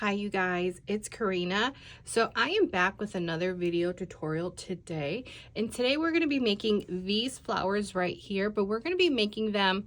Hi you guys, it's Karina. So I am back with another video tutorial today, and today we're going to be making these flowers right here, but we're going to be making them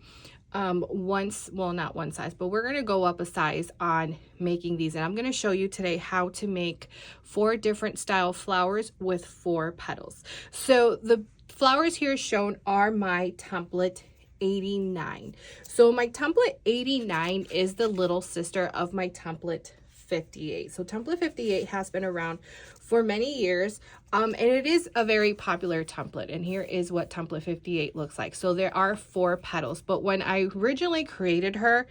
not one size, but we're going to go up a size on making these, and I'm going to show you today how to make 4 different style flowers with 4 petals. So the flowers here shown are my template 89. So my template 89 is the little sister of my template 58. So template 58 has been around for many years, and it is a very popular template. And here is what template 58 looks like. So there are 4 petals, but when I originally created her,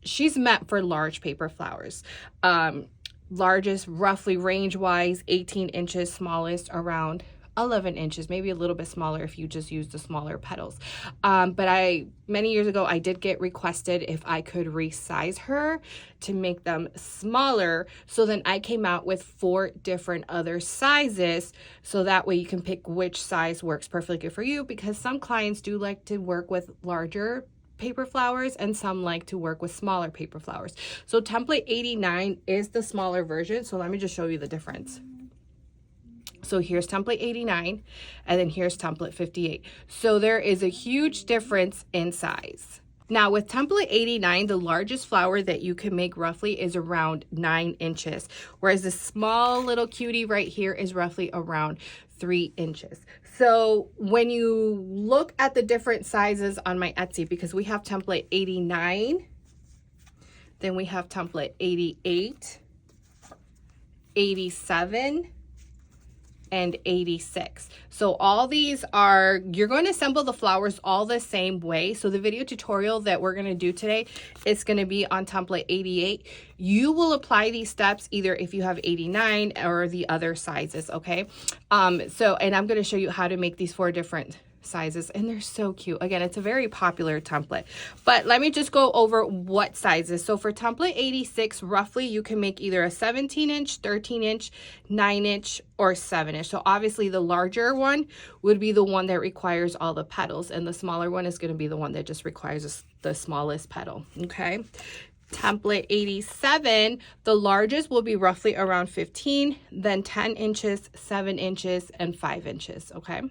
she's meant for large paper flowers. Largest roughly range wise 18 inches, smallest around 11 inches, maybe a little bit smaller if you just use the smaller petals. But many years ago, I did get requested if I could resize her to make them smaller. So then I came out with 4 different other sizes. So that way you can pick which size works perfectly good for you, because some clients do like to work with larger paper flowers and some like to work with smaller paper flowers. So template 89 is the smaller version. So let me just show you the difference. So here's template 89, and then here's template 58. So there is a huge difference in size. Now with template 89, the largest flower that you can make roughly is around 9 inches, whereas the small little cutie right here is roughly around 3 inches. So when you look at the different sizes on my Etsy, because we have template 89, then we have template 88, 87, and 86. So all these are, you're going to assemble the flowers all the same way. So the video tutorial that we're going to do today is going to be on template 88. You will apply these steps either if you have 89 or the other sizes, okay? And I'm going to show you how to make these 4 different sizes, and they're so cute. Again, it's a very popular template, but let me just go over what sizes. So for template 86, roughly you can make either a 17 inch, 13 inch, 9 inch, or 7 inch. So obviously the larger one would be the one that requires all the petals, and the smaller one is going to be the one that just requires the smallest petal. Okay. Template 87, the largest will be roughly around 15, then 10 inches, 7 inches, and 5 inches. Okay.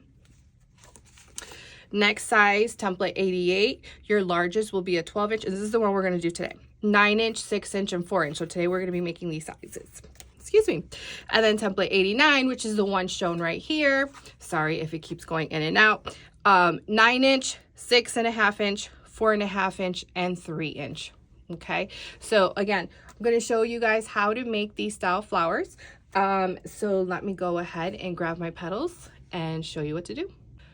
Next size, template 88, your largest will be a 12 inch. This is the one we're going to do today. 9 inch, 6 inch, and 4 inch. So today we're going to be making these sizes. Excuse me. And then template 89, which is the one shown right here. Sorry if it keeps going in and out. 9 inch, 6.5 inch, 4.5 inch, and 3 inch. Okay. So again, I'm going to show you guys how to make these style flowers. So let me go ahead and grab my petals and show you what to do.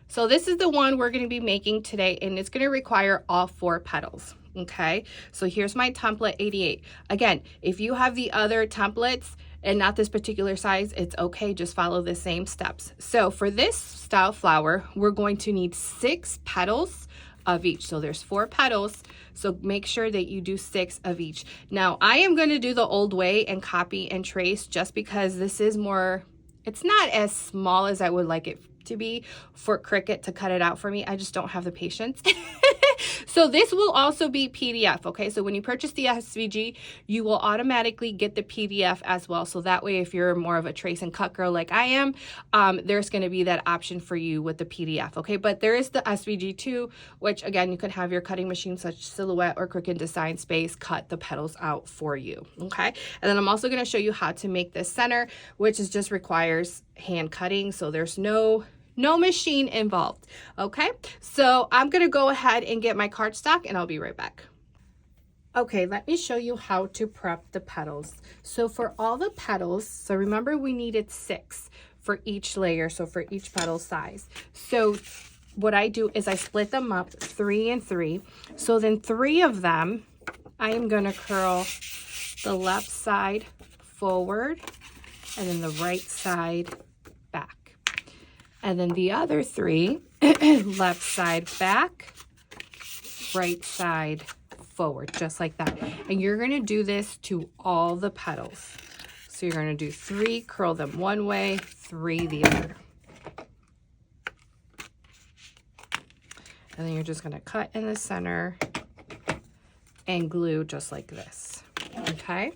So this is the one we're going to be making today, and it's going to require all 4 petals. Okay, so here's my template 88. Again, if you have the other templates and not this particular size, it's okay. Just follow the same steps. So for this style flower, we're going to need 6 petals of each. So there's 4 petals. So make sure that you do 6 of each. Now I am going to do the old way and copy and trace, just because this is more, it's not as small as I would like it to be for Cricut to cut it out for me. I just don't have the patience. So this will also be PDF, okay? So when you purchase the SVG, you will automatically get the PDF as well. So that way, if you're more of a trace and cut girl like I am, there's going to be that option for you with the PDF, okay? But there is the SVG too, which again, you can have your cutting machine such Silhouette or Cricut Design Space cut the petals out for you, okay? And then I'm also going to show you how to make this center, which is just requires hand cutting. So there's no machine involved. Okay, so I'm gonna go ahead and get my cardstock, and I'll be right back. Okay, let me show you how to prep the petals. So for all the petals, so remember we needed 6 for each layer, so for each petal size. So what I do is I split them up 3 and 3. So then 3 of them, I am gonna curl the left side forward and then the right side back. And then the other 3, left side back, right side forward, just like that. And you're going to do this to all the petals. So you're going to do 3, curl them one way, 3 the other. And then you're just going to cut in the center and glue just like this. Okay.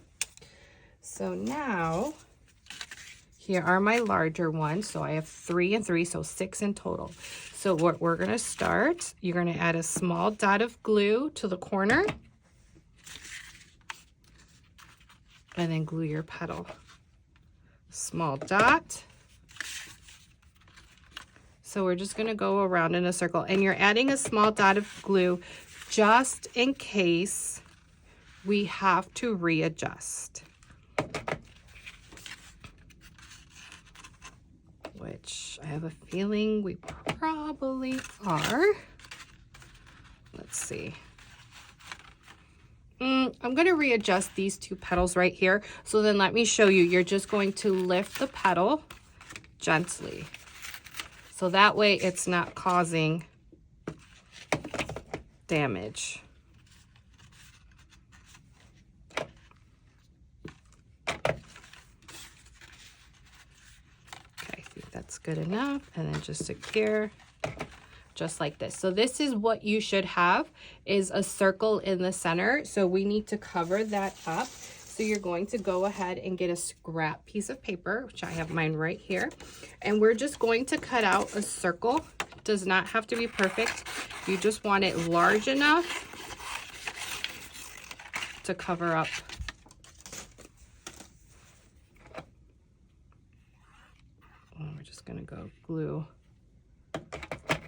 So now, here are my larger ones. So I have 3 and 3, so 6 in total. So what we're gonna start, you're gonna add a small dot of glue to the corner and then glue your petal. Small dot. So we're just gonna go around in a circle, and you're adding a small dot of glue just in case we have to readjust. Which I have a feeling we probably are. Let's see. I'm going to readjust these 2 petals right here. So then let me show you. You're just going to lift the petal gently. So that way it's not causing damage. That's good enough. And then just secure just like this. So this is what you should have, is a circle in the center. So we need to cover that up. So you're going to go ahead and get a scrap piece of paper, which I have mine right here. And we're just going to cut out a circle. It does not have to be perfect. You just want it large enough to cover up. And we're just gonna go glue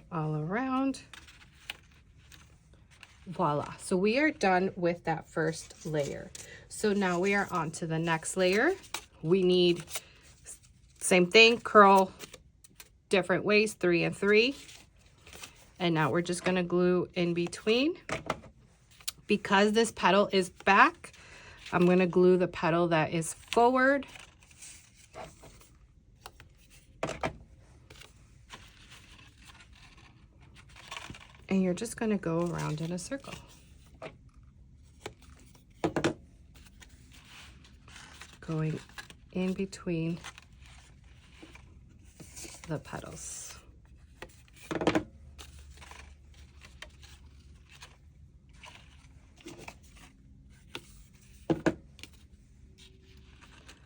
all around. Voila. So we are done with that first layer. So now we are on to the next layer. We need, same thing, curl different ways, 3 and 3. And now we're just gonna glue in between. Because this petal is back, I'm gonna glue the petal that is forward. And you're just going to go around in a circle. Going in between the petals.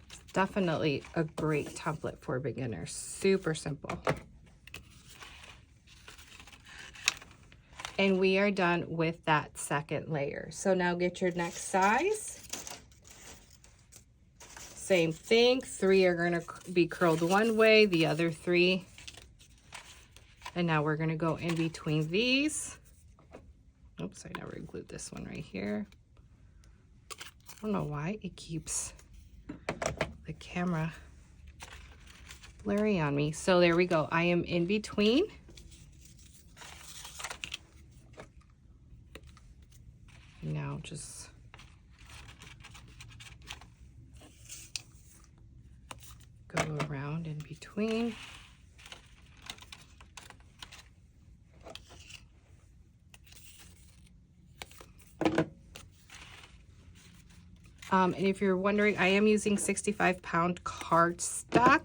It's definitely a great template for beginners. Super simple. And we are done with that second layer. So now get your next size. Same thing, 3 are gonna be curled one way, the other 3. And now we're gonna go in between these. Oops, I never glued this one right here. I don't know why it keeps the camera blurry on me. So there we go, I am in between. Now just go around in between. And if you're wondering, I am using 65-pound cardstock.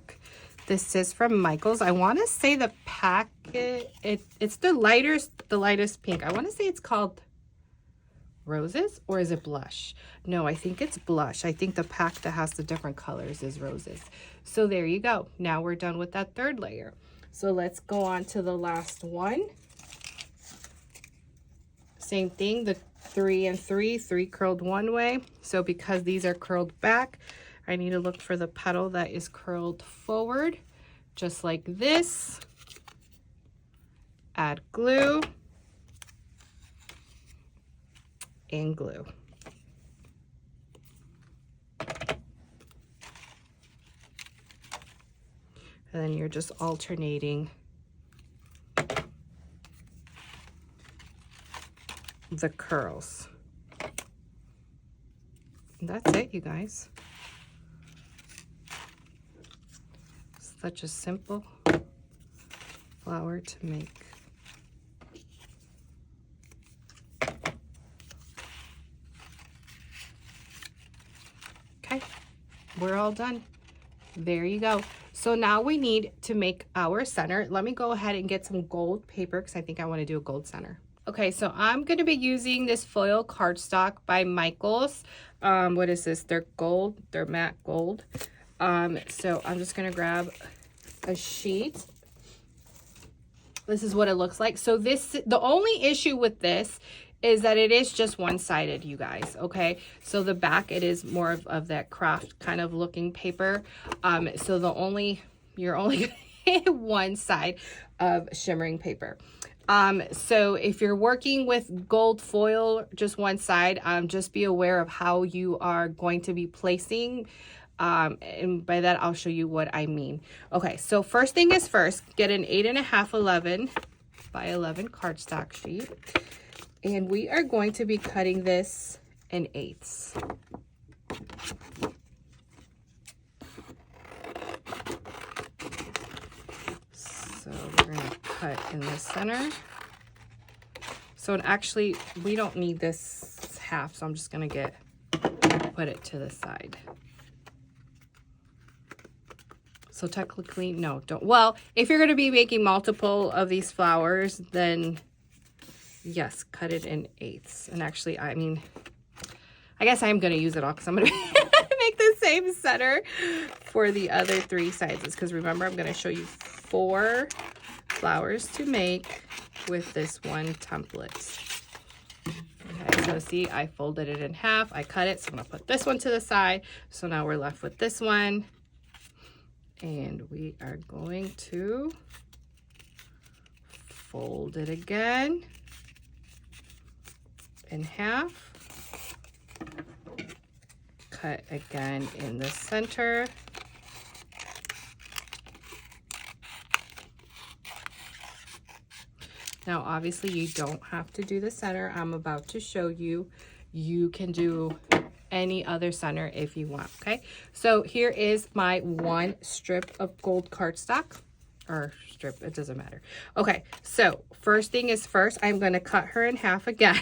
This is from Michaels. I want to say the packet, it's the lightest pink. I want to say it's called Roses, or is it Blush? No, I think it's Blush. I think the pack that has the different colors is Roses. So there you go. Now we're done with that third layer. So let's go on to the last one. Same thing, the 3 and 3, 3 curled one way. So because these are curled back, I need to look for the petal that is curled forward, just like this. Add glue. And glue. And then you're just alternating the curls. And that's it, you guys. Such a simple flower to make. Okay, we're all done. There you go. So now we need to make our center. Let me go ahead and get some gold paper because I think I want to do a gold center. Okay, so I'm going to be using this foil cardstock by Michaels. What is this? They're gold. They're matte gold. So I'm just going to grab a sheet. This is what it looks like. So the only issue with this is that it is just one-sided, you guys, okay? So the back, it is more of that craft kind of looking paper. So you're only gonna hit one side of shimmering paper. So if you're working with gold foil, just one side, just be aware of how you are going to be placing. And by that, I'll show you what I mean. Okay, so first thing is first, get an 8.5 11 by 11 cardstock sheet. And we are going to be cutting this in 8ths. So we're going to cut in the center. So actually, we don't need this half, so I'm just going to put it to the side. So technically, no, don't. Well, if you're going to be making multiple of these flowers, then yes, cut it in 8ths. And actually, I mean, I guess I'm going to use it all because I'm going to make the same center for the other 3 sizes. Because remember, I'm going to show you 4 flowers to make with this one template. Okay, so see, I folded it in half. I cut it, so I'm going to put this one to the side. So now we're left with this one. And we are going to fold it again in half, cut again in the center, now obviously you don't have to do the center. I'm about to show you. You can do any other center if you want. Okay, so here is my 1 strip of gold cardstock, or strip, it doesn't matter. Okay, so first thing is first, I'm going to cut her in half again.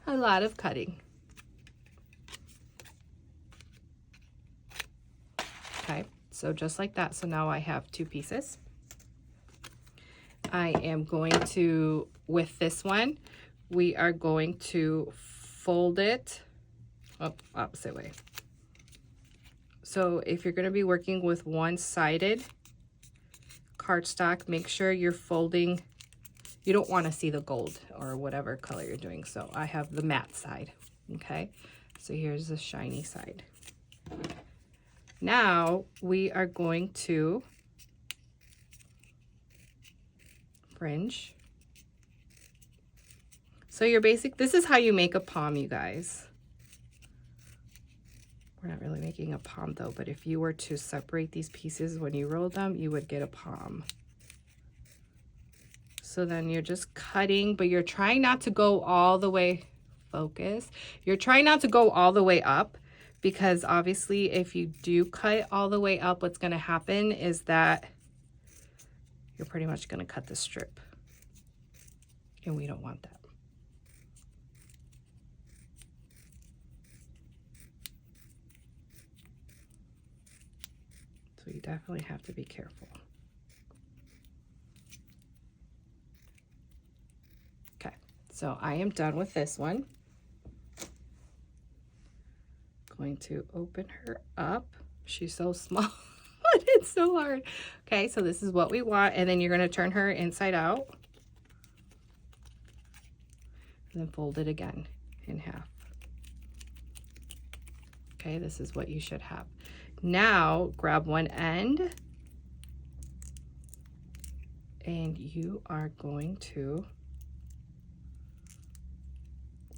A lot of cutting. Okay, so just like that. So now I have 2 pieces. I am going to, with this one, we are going to fold it up opposite way. So if you're going to be working with one-sided cardstock, make sure you're folding. You don't want to see the gold or whatever color you're doing. So I have the matte side. Okay, so here's the shiny side. Now we are going to fringe. So this is how you make a palm, you guys. We're not really making a palm though, but if you were to separate these pieces when you roll them, you would get a palm. So then you're just cutting, but you're trying not to go all the way, focus. You're trying not to go all the way up, because obviously if you do cut all the way up, what's gonna happen is that you're pretty much gonna cut the strip. And we don't want that. So you definitely have to be careful. Okay, so I am done with this one. Going to open her up. She's so small. It's so hard. Okay, so this is what we want, and then you're going to turn her inside out. And then fold it again in half. Okay, this is what you should have. Now grab one end and you are going to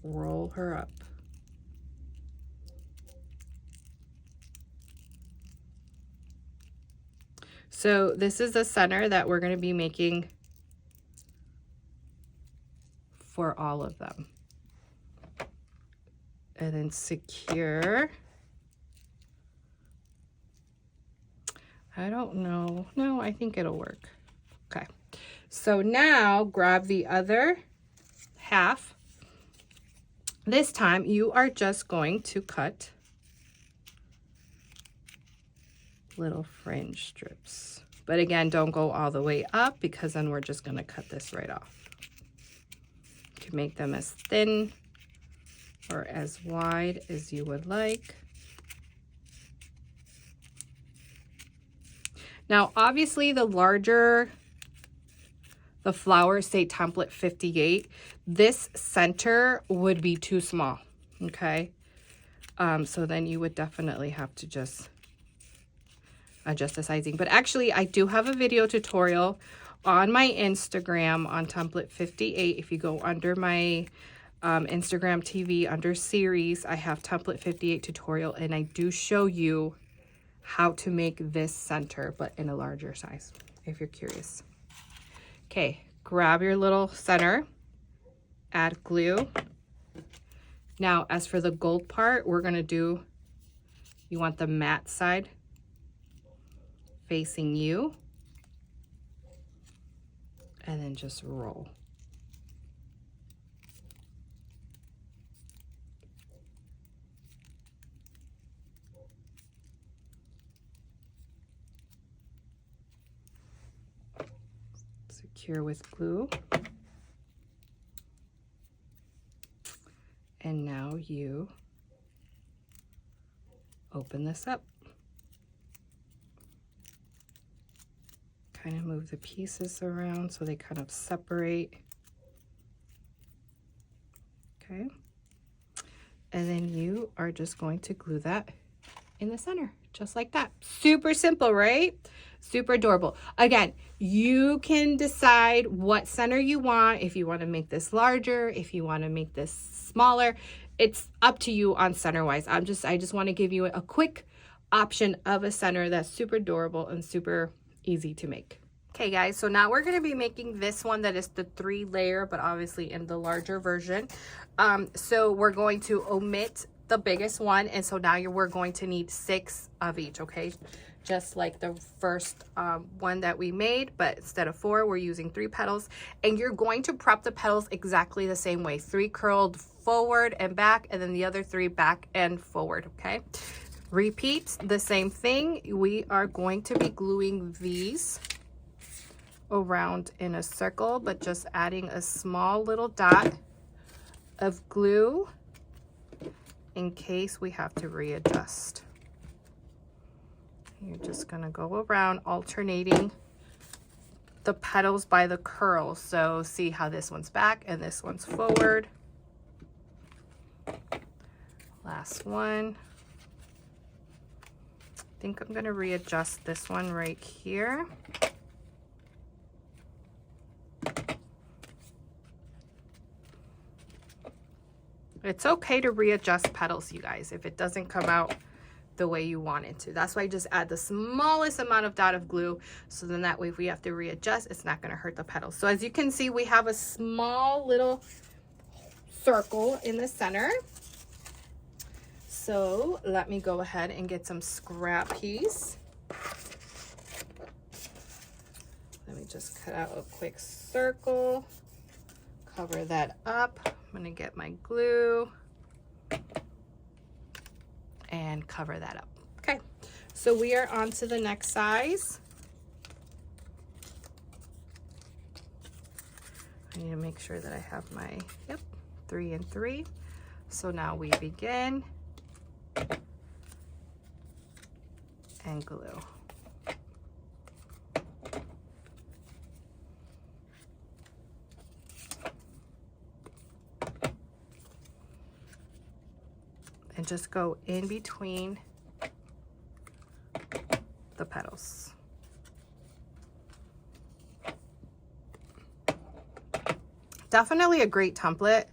roll her up. So this is the center that we're going to be making for all of them. And then secure. I don't know. No, I think it'll work. Okay. So now grab the other half. This time you are just going to cut little fringe strips. But again, don't go all the way up, because then we're just going to cut this right off. You can make them as thin or as wide as you would like. Now, obviously, the larger the flower, say template 58, this center would be too small, okay? So then you would definitely have to just adjust the sizing. But actually, I do have a video tutorial on my Instagram on template 58. If you go under my Instagram TV under series, I have template 58 tutorial, and I do show you how to make this center, but in a larger size, if you're curious. Okay, grab your little center, add glue. Now, as for the gold part, we're gonna do, you want the matte side facing you, and then just roll. Secure with glue. And now you open this up. Kind of move the pieces around so they kind of separate. Okay. And then you are just going to glue that in the center, just like that. Super simple, right? Super adorable. Again, you can decide what center you want. If you want to make this larger, if you want to make this smaller, it's up to you on center wise. I just want to give you a quick option of a center that's super adorable and super easy to make. Okay guys, so now we're going to be making this one that is the 3-layer, but obviously in the larger version. So we're going to omit the biggest one, and so now we're going to need 6 of each, okay? Just like the first one that we made, but instead of 4, we're using 3 petals. And you're going to prep the petals exactly the same way. 3 curled forward and back, and then the other 3 back and forward, okay? Repeat the same thing. We are going to be gluing these around in a circle, but just adding a small little dot of glue in case we have to readjust. You're just gonna go around alternating the petals by the curls. So see how this one's back and this one's forward. Last one. I think I'm gonna readjust this one right here. It's okay to readjust petals, you guys, if it doesn't come out the way you want it to. That's why I just add the smallest amount of dot of glue, so then that way if we have to readjust, it's not going to hurt the petals. So as you can see, we have a small little circle in the center. So let me go ahead and get some scrap piece. Let me just cut out a quick circle, cover that up. I'm going to get my glue and cover that up. Okay, so we are on to the next size. I need to make sure that I have my, 3 and 3. So now we begin and glue. And just go in between the petals. Definitely a great template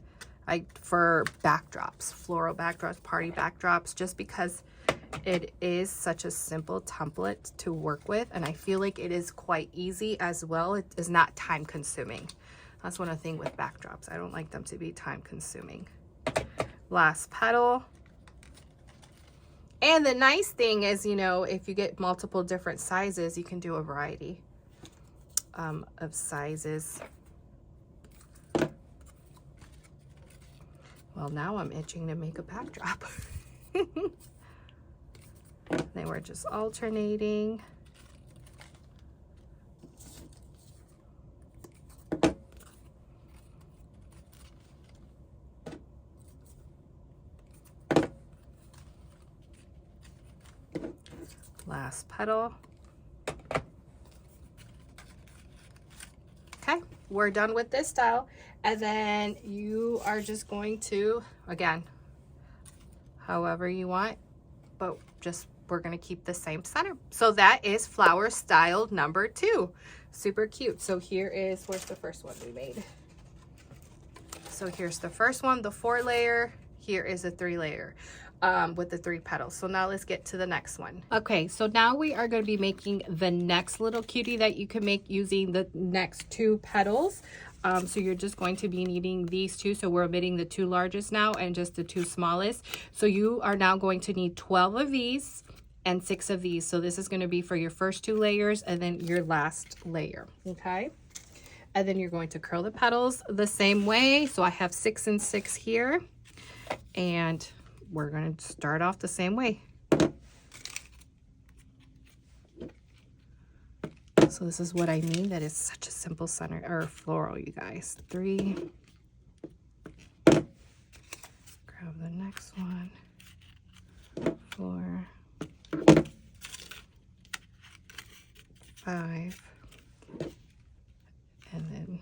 for backdrops, floral backdrops, party backdrops, just because it is such a simple template to work with, and I feel like it is quite easy as well. It is not time consuming. That's one of the things with backdrops. I don't like them to be time consuming. Last petal. And the nice thing is, you know, if you get multiple different sizes, you can do a variety of sizes. Well, now I'm itching to make a backdrop. Then we're just alternating. last petal. Okay, we're done with this style. And then you are just going to, again, however you want, but just we're going to keep the same center. So that is flower style number 2. Super cute. So here is, where's the first one we made? So here's the first one, the 4 layer. Here is a 3 layer with the 3 petals. So now let's get to the next one. Okay, so now we are going to be making the next little cutie that you can make using the next 2 petals. So you're just going to be needing these 2. So we're omitting the 2 largest now and just the 2 smallest. So you are now going to need 12 of these and 6 of these. So this is going to be for your first 2 layers and then your last layer. Okay. And then you're going to curl the petals the same way. So I have 6 and 6 here. And we're going to start off the same way. So this is what I mean, that is such a simple center or floral, you guys. 3. Grab the next one. 4. 5. And then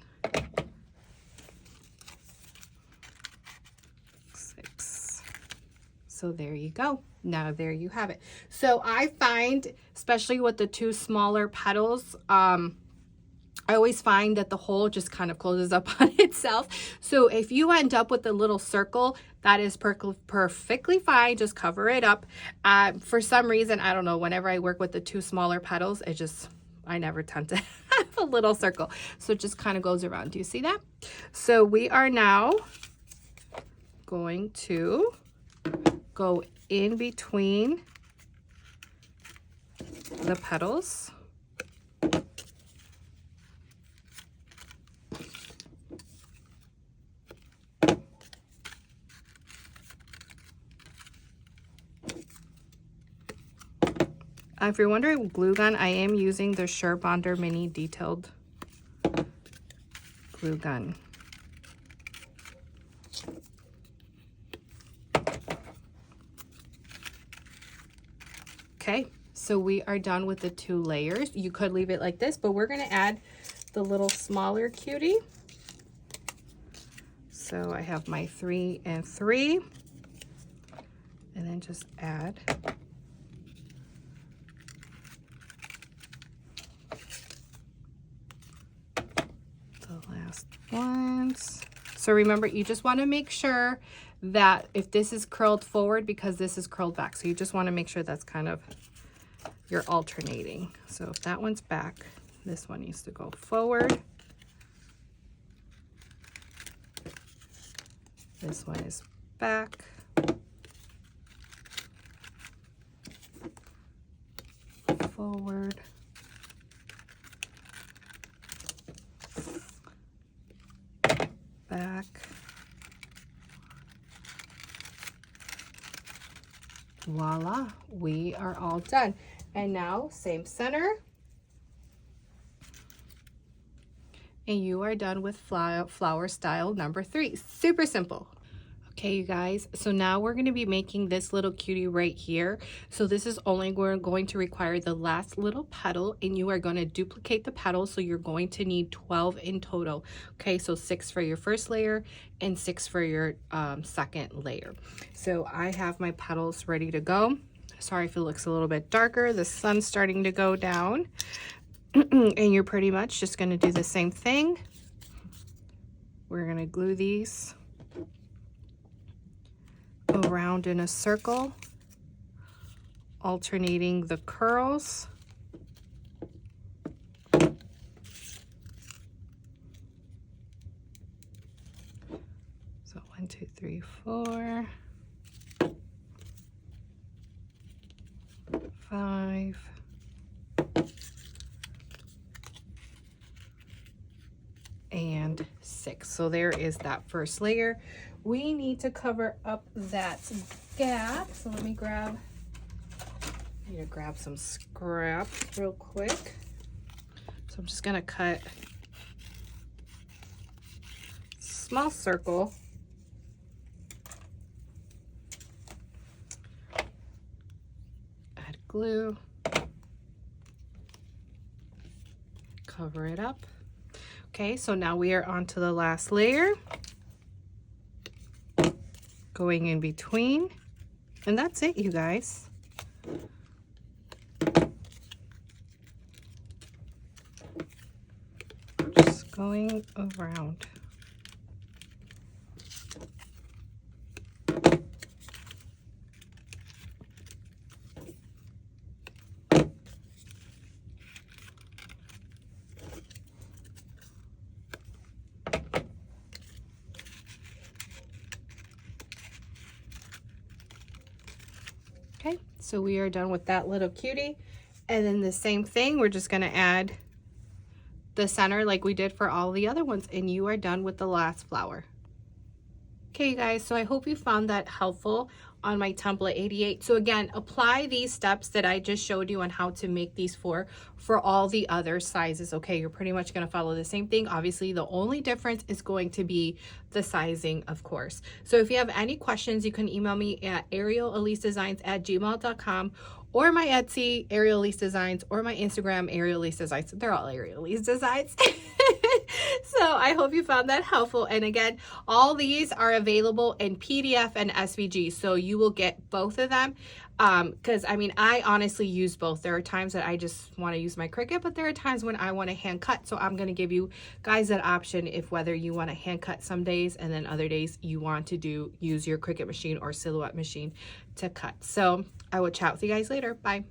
6. So there you go. Now there you have it. So I find, especially with the 2 smaller petals, I always find that the hole just kind of closes up on itself. So if you end up with a little circle, that is perfectly fine. Just cover it up. For some reason, I don't know, whenever I work with the 2 smaller petals, I never tend to have a little circle. So it just kind of goes around. Do you see that? So we are now going to go in between the petals. If you're wondering, glue gun, I am using the Surebonder Mini Detailed Glue Gun. Okay, so we are done with the 2 layers. You could leave it like this, but we're going to add the little smaller cutie. So I have my 3 and 3, and then just add last ones. So remember, you just want to make sure that if this is curled forward, because this is curled back, so you just want to make sure that's kind of, you're alternating. So if that one's back, this one needs to go forward. This one is back. Forward. Back. Voila, we are all done. And now same center. And you are done with flower style number 3. Super simple. Okay, you guys, so now we're going to be making this little cutie right here. So this is only going to require the last little petal, and you are going to duplicate the petals. So you're going to need 12 in total. Okay, so 6 for your first layer and 6 for your second layer. So I have my petals ready to go. Sorry if it looks a little bit darker. The sun's starting to go down. And you're pretty much just going to do the same thing. We're going to glue these around in a circle, alternating the curls. So 1, 2, 3, 4, 5, and 6. So there is that first layer. We need to cover up that gap. So let me grab some scrap real quick. So I'm just gonna cut a small circle. Add glue. cover it up. Okay, so now we are on to the last layer. Going in between. And that's it, you guys. Just going around. Okay, so we are done with that little cutie. And then the same thing, we're just gonna add the center like we did for all the other ones, and you are done with the last flower. Okay, you guys, so I hope you found that helpful on my template 88. So again, apply these steps that I just showed you on how to make these for all the other sizes. Okay, you're pretty much going to follow the same thing. Obviously, the only difference is going to be the sizing, of course. So if you have any questions, you can email me at arielelisedesigns@gmail.com, or my Etsy, Ariel Elise Designs, or my Instagram, Ariel Elise Designs. They're all Ariel Elise Designs. So I hope you found that helpful. And again, all these are available in PDF and SVG. So you will get both of them. Because I mean, I honestly use both. There are times that I just want to use my Cricut, but there are times when I want to hand cut. So I'm going to give you guys that option if whether you want to hand cut some days and then other days you want to use your Cricut machine or Silhouette machine to cut. So I will chat with you guys later. Bye.